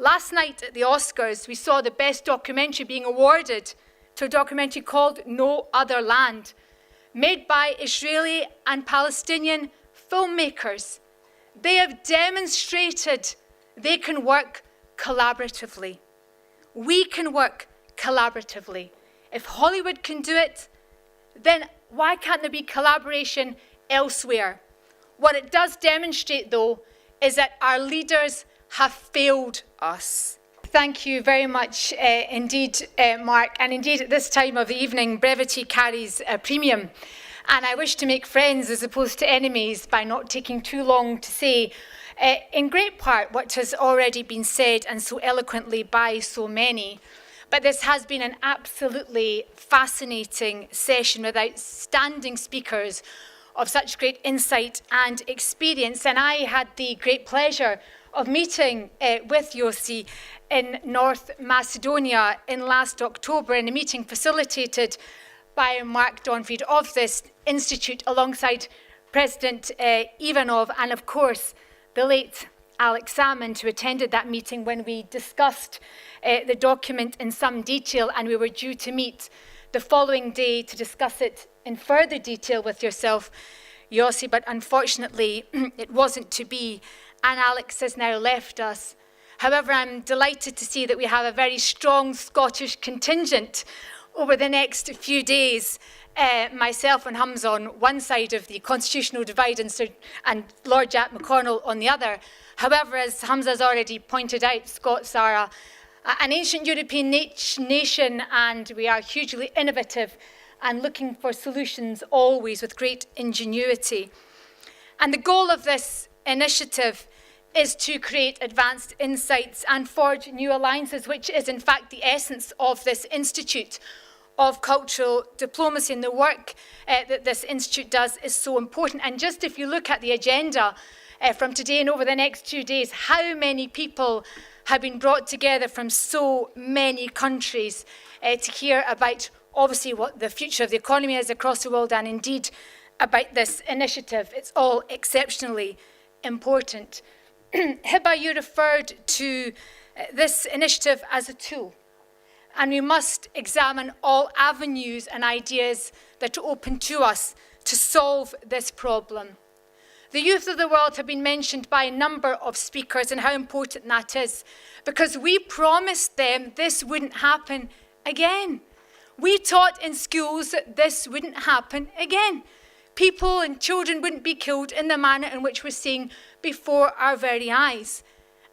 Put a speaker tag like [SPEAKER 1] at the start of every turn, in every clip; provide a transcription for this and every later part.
[SPEAKER 1] Last night at the Oscars, we saw the best documentary being awarded to a documentary called No Other Land, made by Israeli and Palestinian filmmakers. They have demonstrated they can work collaboratively. We can work collaboratively. If Hollywood can do it, then why can't there be collaboration elsewhere? What it does demonstrate, though, is that our leaders have failed us. Thank you very much indeed, Mark. And indeed, at this time of the evening, brevity carries a premium. And I wish to make friends as opposed to enemies by not taking too long to say, in great part, what has already been said and so eloquently by so many. But this has been an absolutely fascinating session with outstanding speakers of such great insight and experience. And I had the great pleasure of meeting with Yossi in North Macedonia in last October in a meeting facilitated by Mark Donfried of this institute alongside President Ivanov and of course the late Alex Salmond, who attended that meeting when we discussed the document in some detail, and we were due to meet the following day to discuss it in further detail with yourself, Yossi, but unfortunately it wasn't to be, and Alex has now left us. However, I'm delighted to see that we have a very strong Scottish contingent over the next few days. Myself and Humza on one side of the constitutional divide and Lord Jack McConnell on the other. However, as Humza has already pointed out, Scots are an ancient European nation, and we are hugely innovative and looking for solutions always with great ingenuity. And the goal of this initiative is to create advanced insights and forge new alliances, which is in fact the essence of this Institute of Cultural Diplomacy, and the work that this institute does is so important. And just if you look at the agenda from today and over the next 2 days, how many people have been brought together from so many countries to hear about obviously what the future of the economy is across the world and indeed about this initiative. It's all exceptionally important. Hibba, you referred to this initiative as a tool. And we must examine all avenues and ideas that are open to us to solve this problem. The youth of the world have been mentioned by a number of speakers and how important that is, because we promised them this wouldn't happen again. We taught in schools that this wouldn't happen again. People and children wouldn't be killed in the manner in which we're seeing before our very eyes.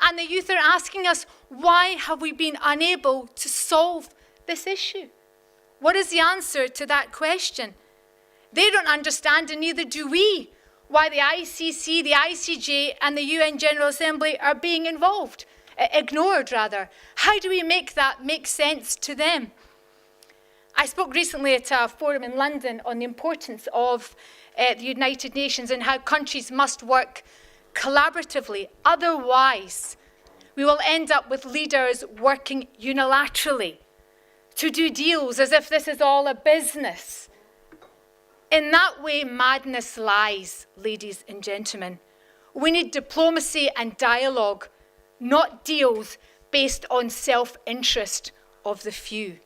[SPEAKER 1] And the youth are asking us, why have we been unable to solve this issue? What is the answer to that question? They don't understand, and neither do we, why the ICC, the ICJ, and the UN General Assembly are being ignored rather. How do we make that make sense to them? I spoke recently at a forum in London on the importance of the United Nations and how countries must work collaboratively. Otherwise, we will end up with leaders working unilaterally to do deals as if this is all a business. In that way, madness lies, ladies and gentlemen. We need diplomacy and dialogue, not deals based on self-interest of the few.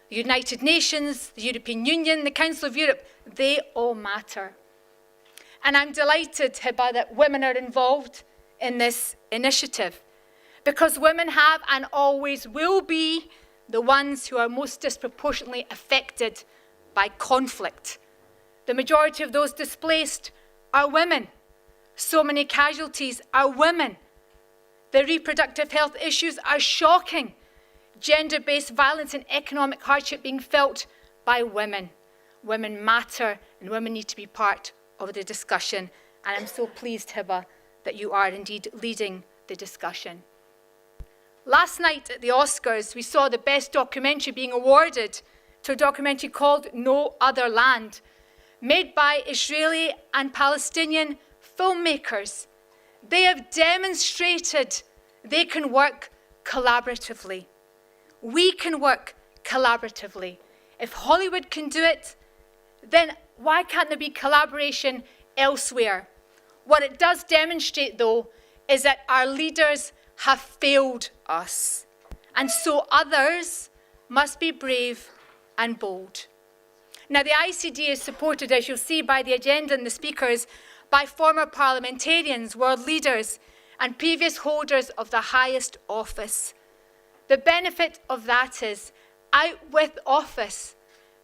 [SPEAKER 1] The United Nations, the European Union, the Council of Europe, they all matter. And I'm delighted, Hibba, that women are involved in this initiative, because women have and always will be the ones who are most disproportionately affected by conflict. The majority of those displaced are women. So many casualties are women. The reproductive health issues are shocking. Gender-based violence and economic hardship being felt by women. Women matter, and women need to be part of the discussion. And I'm so pleased, Hibba, that you are indeed leading the discussion. Last night at the Oscars, we saw the best documentary being awarded to a documentary called No Other Land, made by Israeli and Palestinian filmmakers. They have demonstrated they can work collaboratively. We can work collaboratively. If Hollywood can do it, then why can't there be collaboration elsewhere? What it does demonstrate, though, is that our leaders have failed us, and so others must be brave and bold. Now, the ICD is supported, as you'll see by the agenda and the speakers, by former parliamentarians, world leaders, and previous holders of the highest office. The benefit of that is, out with office.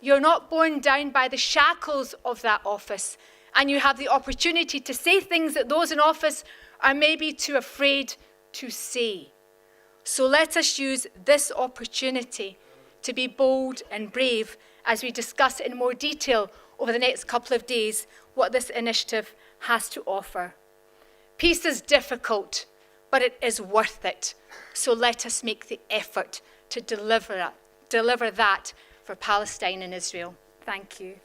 [SPEAKER 1] You're not borne down by the shackles of that office, and you have the opportunity to say things that those in office are maybe too afraid to say. So let us use this opportunity to be bold and brave as we discuss in more detail over the next couple of days what this initiative has to offer. Peace is difficult, but it is worth it. So let us make the effort to deliver that for Palestine and Israel. Thank you.